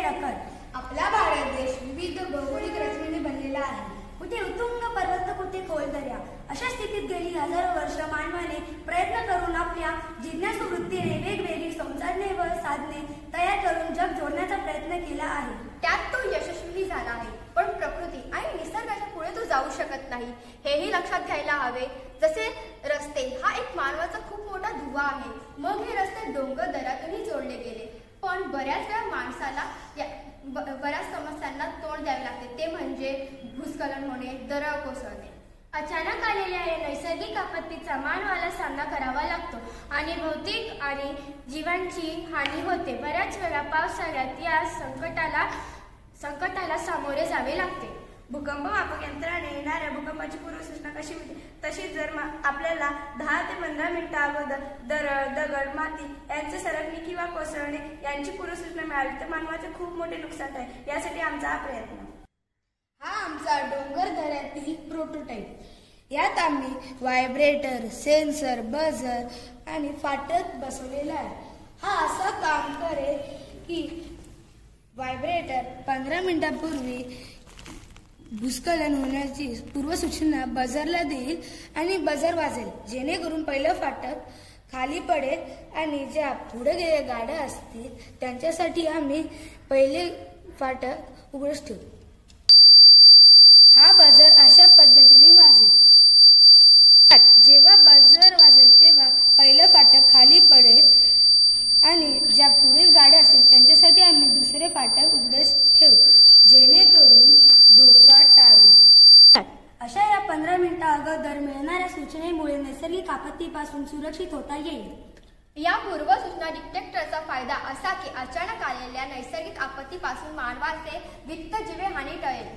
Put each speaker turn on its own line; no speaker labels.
नकल.
आपला भारत देश विविध भौगोलिक रचनेने बनलेला आहे.
कुठे उत्तुंग पर्वत तर कुठे खोल दर्या. अशा स्थितीत गेली हजारो वर्ष मानवाने प्रयत्न करून आपल्या जिज्ञासू वृत्तीने वेगवेगळी संसाधने व साधने तयार करून जग जोडण्याचा प्रयत्न केला आहे.
त्यात तो यशस्वी झाला आहे. पण प्रकृती आणि निसर्गाच्या पुढे तो जाऊ शकत नाही, हेही लक्षात घ्यायला हवे. जसे रस्ते हा एक मानवाचा खूप मोठा दुवा आहे. मग हे रस्ते डोंगर दऱ्यातूनही जोडले गेले. पण बऱ्याच वेळा माणसाला बऱ्याच समस्यांना तोंड द्यावे लागते. ते म्हणजे भूस्खलन होणे, दरड कोसळणे.
अचानक आलेल्या या नैसर्गिक आपत्तीचा मानवाला सामना करावा लागतो आणि भौतिक आणि जीवांची हानी होते. बऱ्याच वेळा पावसाळ्यात या संकटाला सामोरे जावे लागते.
भूकंप मापक यंत्राने येणाऱ्या भूकंपाची पूर्वसूचना कशी मिळते? तशीच जर आपल्याला 10 ते 15 मिनिटं अगोदर दरड, दगड, माती यांचे सरकणे किंवा कोसळणे यांची पूर्वसूचना मिळाली तर मानवाचे खूप मोठे नुकसान आहे. यासाठी आमचा हा प्रयत्न.
हा आमचा डोंगर दऱ्यातील प्रोटोटाईप. यात आम्ही व्हायब्रेटर, सेन्सर, बझर आणि फाटक बसवलेला आहे. हा असं काम करेल की व्हायब्रेटर 15 मिनिटांपूर्वी भूस्खलन होण्याची पूर्वसूचना बझरला देईल आणि बझर वाजेल, जेणेकरून पहिलं फाटक खाली पडेल आणि ज्या पुढे गेलेल्या गाड्या असतील त्यांच्यासाठी आम्ही पहिले फाटक उघडच ठेवू. हा बझर अशा पद्धतीने वाजेल. जेव्हा बझर वाजेल तेव्हा पहिलं फाटक खाली पडेल आणि ज्या पुढील गाड्या असतील त्यांच्यासाठी आम्ही दुसरे फाटक उघडच ठेवू, जेणेकरून धोका टाळू.
अशा या 15 मिनिटा अगोदर मिळणाऱ्या सूचनेमुळे नैसर्गिक आपत्तीपासून सुरक्षित होता येईल.
या पूर्वसूचना डिटेक्टरचा फायदा असा की अचानक आलेल्या नैसर्गिक आपत्तीपासून मानवाचे वित्त जीवे हानी टळेल.